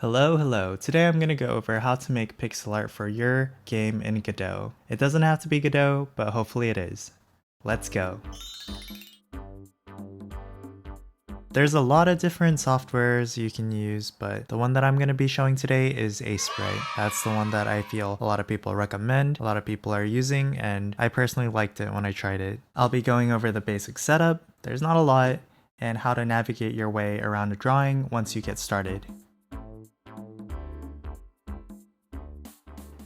Hello. Today I'm going to go over how to make pixel art for your game in Godot. It doesn't have to be Godot, but hopefully it is. Let's go. There's a lot of different softwares you can use, but the one that I'm going to be showing today is Aseprite. That's the one that I feel a lot of people recommend, a lot of people are using, and I personally liked it when I tried it. I'll be going over the basic setup, there's not a lot, and how to navigate your way around a drawing once you get started.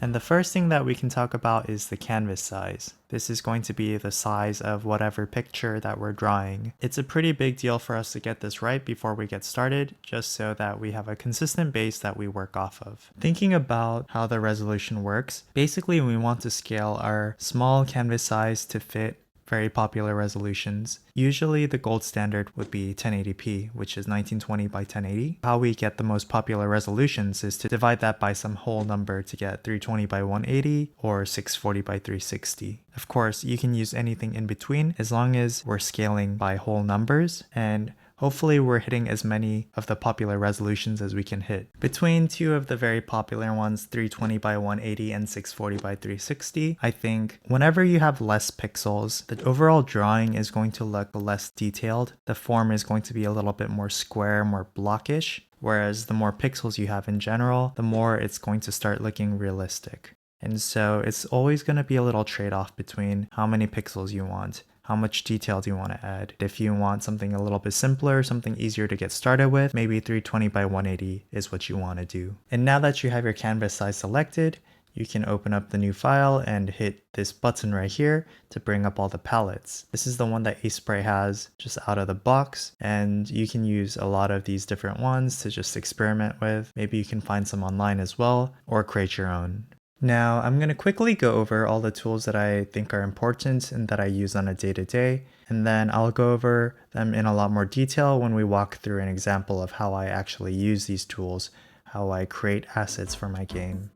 And the first thing that we can talk about is the canvas size. This is going to be the size of whatever picture that we're drawing. It's a pretty big deal for us to get this right before we get started, just so that we have a consistent base that we work off of. Thinking about how the resolution works, basically we want to scale our small canvas size to fit very popular resolutions. Usually the gold standard would be 1080p, which is 1920 by 1080. How we get the most popular resolutions is to divide that by some whole number to get 320 by 180 or 640 by 360. Of course, you can use anything in between as long as we're scaling by whole numbers, and hopefully we're hitting as many of the popular resolutions as we can hit. Between two of the very popular ones, 320 by 180 and 640 by 360, I think whenever you have less pixels, the overall drawing is going to look less detailed. The form is going to be a little bit more square, more blockish, whereas the more pixels you have in general, the more it's going to start looking realistic. And so it's always going to be a little trade-off between how many pixels you want. How much detail do you want to add? If you want something a little bit simpler, something easier to get started with, maybe 320 by 180 is what you want to do. And now that you have your canvas size selected, you can open up the new file and hit this button right here to bring up all the palettes. This is the one that Aseprite has just out of the box, and you can use a lot of these different ones to just experiment with. Maybe you can find some online as well, or create your own. Now, I'm going to quickly go over all the tools that I think are important and that I use on a day-to-day, and then I'll go over them in a lot more detail when we walk through an example of how I actually use these tools, how I create assets for my game.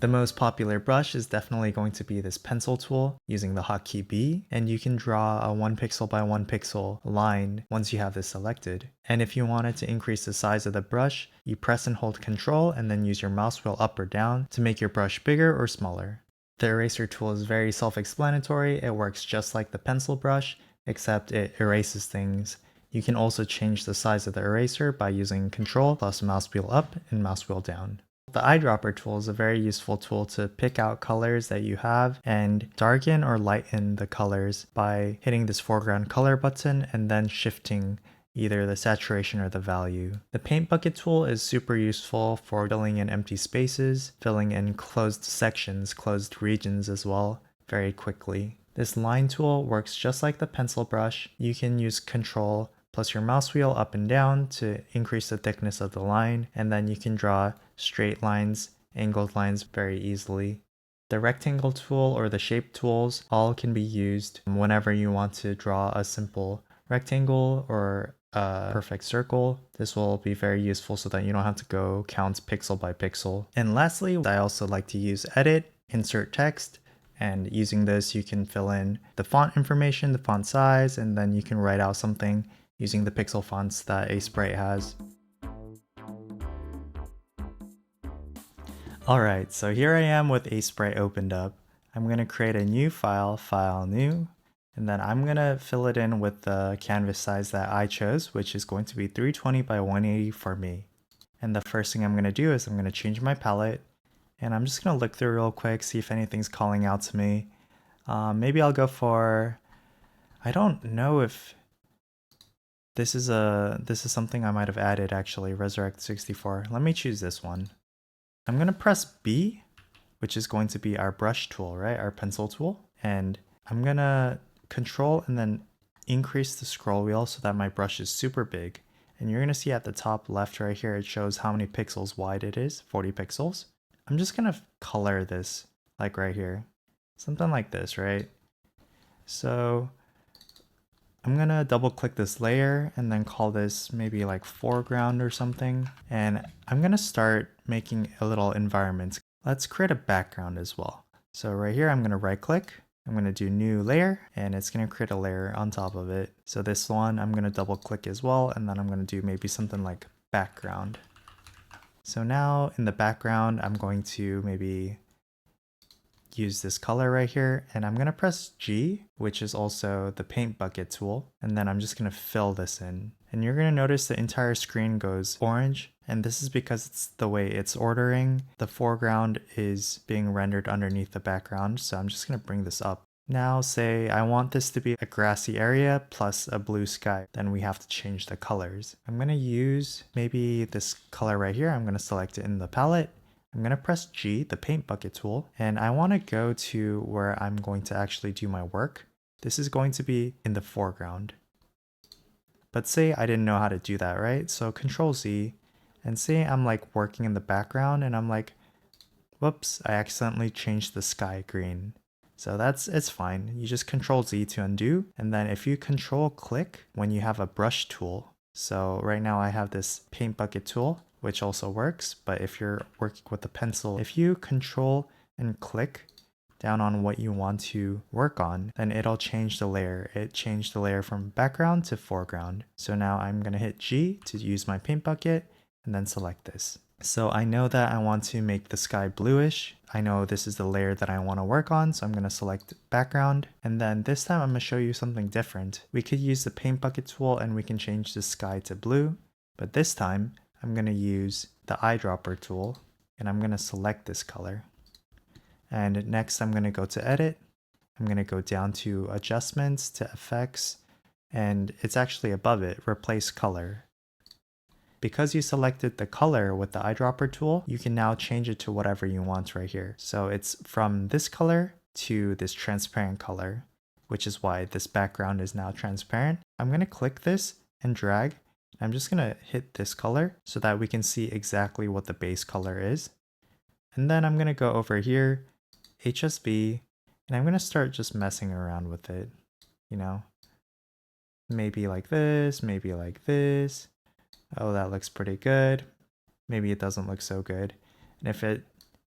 The most popular brush is definitely going to be this pencil tool using the hotkey B, and you can draw a 1 pixel by 1 pixel line once you have this selected. And if you wanted to increase the size of the brush, you press and hold Ctrl and then use your mouse wheel up or down to make your brush bigger or smaller. The eraser tool is very self-explanatory. It works just like the pencil brush, except it erases things. You can also change the size of the eraser by using Ctrl plus mouse wheel up and mouse wheel down. The eyedropper tool is a very useful tool to pick out colors that you have and darken or lighten the colors by hitting this foreground color button and then shifting either the saturation or the value. The paint bucket tool is super useful for filling in empty spaces, filling in closed sections, closed regions as well, very quickly. This line tool works just like the pencil brush. You can use Ctrl plus your mouse wheel up and down to increase the thickness of the line, and then you can draw straight lines, angled lines very easily. The rectangle tool or the shape tools all can be used whenever you want to draw a simple rectangle or a perfect circle. This will be very useful so that you don't have to go count pixel by pixel. And lastly, I also like to use edit, insert text, and using this you can fill in the font information, the font size, and then you can write out something using the pixel fonts that Aseprite has. Alright, so here I am with Aseprite opened up. I'm going to create a new file, file new, and then I'm going to fill it in with the canvas size that I chose, which is going to be 320 by 180 for me. And the first thing I'm going to do is I'm going to change my palette, and I'm just going to look through real quick, see if anything's calling out to me. Maybe I'll go for, I don't know if this is something I might have added actually, Resurrect 64. Let me choose this one. I'm going to press B, which is going to be our brush tool, right? Our pencil tool. And I'm going to Control and then increase the scroll wheel so that my brush is super big. And you're going to see at the top left right here, it shows how many pixels wide it is, 40 pixels. I'm just going to color this like right here. Something like this, right? So I'm gonna double click this layer and then call this maybe like foreground or something. And I'm gonna start making a little environment. Let's create a background as well. So right here, I'm gonna right click I'm going to do new layer, and it's going to create a layer on top of it. So this one, I'm going to double click as well, and then I'm going to do maybe something like background. So now in the background, I'm going to maybe use this color right here, and I'm going to press G, which is also the paint bucket tool, and then I'm just going to fill this in. And you're going to notice the entire screen goes orange, and this is because it's the way it's ordering. The foreground is being rendered underneath the background, so I'm just going to bring this up. Now say I want this to be a grassy area plus a blue sky, then we have to change the colors. I'm going to use maybe this color right here. I'm going to select it in the palette. I'm going to press G, the paint bucket tool, and I want to go to where I'm going to actually do my work. This is going to be in the foreground. But say I didn't know how to do that, right? So Control Z, and say I'm like working in the background and I'm like, whoops, I accidentally changed the sky green. So it's fine. You just Control Z to undo. And then if you Control click when you have a brush tool. So right now I have this paint bucket tool, which also works. But if you're working with a pencil, if you Control and click down on what you want to work on, then it'll change the layer. It changed the layer from background to foreground. So now I'm going to hit G to use my paint bucket and then select this. So I know that I want to make the sky bluish. I know this is the layer that I want to work on, so I'm going to select background. And then this time I'm going to show you something different. We could use the paint bucket tool and we can change the sky to blue. But this time I'm going to use the eyedropper tool and I'm going to select this color. And next I'm going to go to edit. I'm going to go down to adjustments to effects, and it's actually above it, replace color. Because you selected the color with the eyedropper tool, you can now change it to whatever you want right here. So it's from this color to this transparent color, which is why this background is now transparent. I'm going to click this and drag. I'm just going to hit this color so that we can see exactly what the base color is. And then I'm going to go over here, HSV, and I'm going to start just messing around with it. You know, maybe like this, maybe like this. Oh, that looks pretty good. Maybe it doesn't look so good. And if it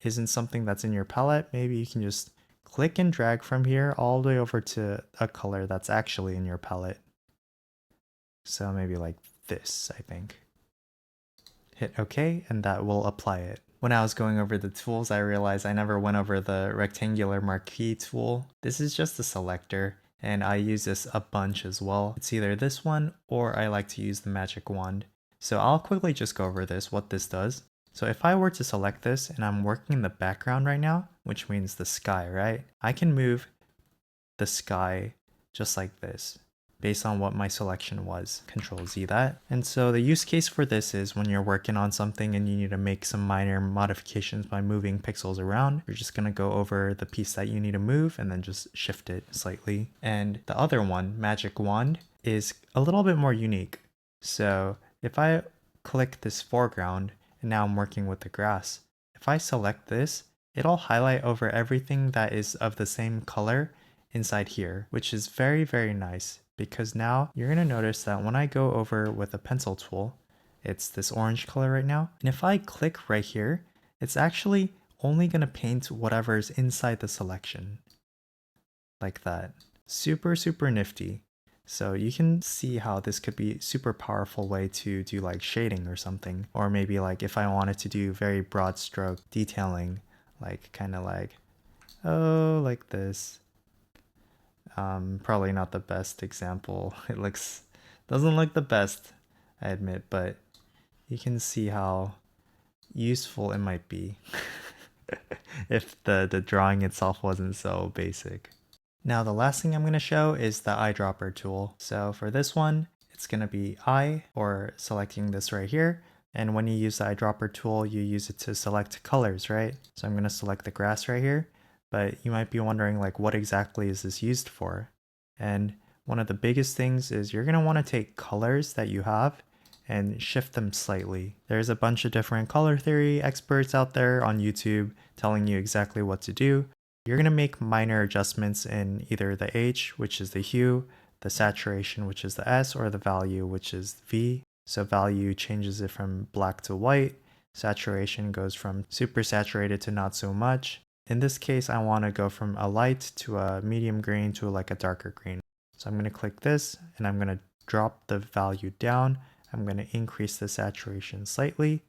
isn't something that's in your palette, maybe you can just click and drag from here all the way over to a color that's actually in your palette. So maybe like this, I think. Hit OK, and that will apply it. When I was going over the tools, I realized I never went over the rectangular marquee tool. This is just a selector, and I use this a bunch as well. It's either this one, or I like to use the magic wand. So I'll quickly just go over this, what this does. So if I were to select this and I'm working in the background right now, which means the sky, right? I can move the sky just like this based on what my selection was. Control Z that. And so the use case for this is when you're working on something and you need to make some minor modifications by moving pixels around, you're just gonna go over the piece that you need to move and then just shift it slightly. And the other one, Magic Wand, is a little bit more unique. So if I click this foreground and now I'm working with the grass, if I select this, it'll highlight over everything that is of the same color inside here, which is very, very nice. Because now you're going to notice that when I go over with a pencil tool, it's this orange color right now. And if I click right here, it's actually only going to paint whatever's inside the selection. Like that. Super, super nifty. So you can see how this could be a super powerful way to do like shading or something. Or maybe like if I wanted to do very broad stroke detailing, like kind of like, oh, like this. Probably not the best example. It doesn't look the best, I admit, but you can see how useful it might be if the drawing itself wasn't so basic. Now the last thing I'm going to show is the eyedropper tool. So for this one, it's going to be eye, or selecting this right here. And when you use the eyedropper tool, you use it to select colors, right? So I'm going to select the grass right here. But you might be wondering, like, what exactly is this used for? And one of the biggest things is you're going to want to take colors that you have and shift them slightly. There's a bunch of different color theory experts out there on YouTube telling you exactly what to do. You're going to make minor adjustments in either the H, which is the hue, the saturation, which is the S, or the value, which is V. So value changes it from black to white. Saturation goes from super saturated to not so much. In this case, I want to go from a light to a medium green to like a darker green. So I'm going to click this and I'm going to drop the value down. I'm going to increase the saturation slightly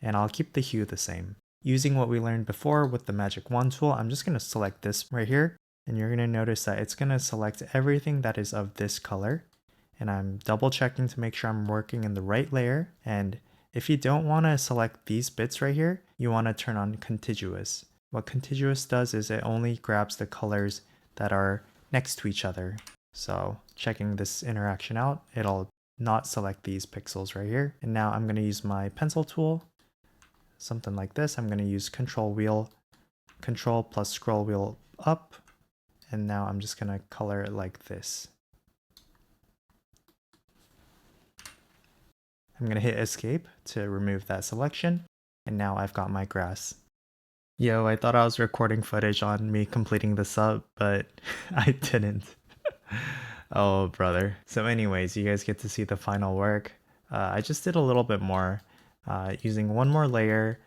and I'll keep the hue the same. Using what we learned before with the magic wand tool, I'm just going to select this right here and you're going to notice that it's going to select everything that is of this color. And I'm double checking to make sure I'm working in the right layer. And if you don't want to select these bits right here, you want to turn on contiguous. What contiguous does is it only grabs the colors that are next to each other. So checking this interaction out, it'll not select these pixels right here. And now I'm going to use my pencil tool, something like this. I'm going to use control plus scroll wheel up. And now I'm just going to color it like this. I'm going to hit escape to remove that selection. And now I've got my grass. Yo, I thought I was recording footage on me completing this up, but I didn't. Oh, brother. So anyways, you guys get to see the final work. I just did a little bit more, using one more layer,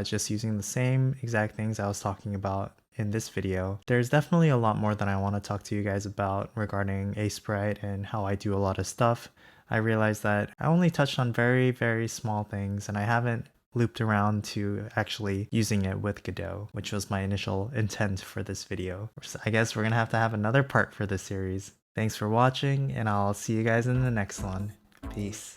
just using the same exact things I was talking about in this video. There's definitely a lot more that I want to talk to you guys about regarding Aseprite and how I do a lot of stuff. I realized that I only touched on very, very small things and I haven't looped around to actually using it with Godot, which was my initial intent for this video. So I guess we're gonna have to have another part for this series. Thanks for watching and I'll see you guys in the next one. Peace.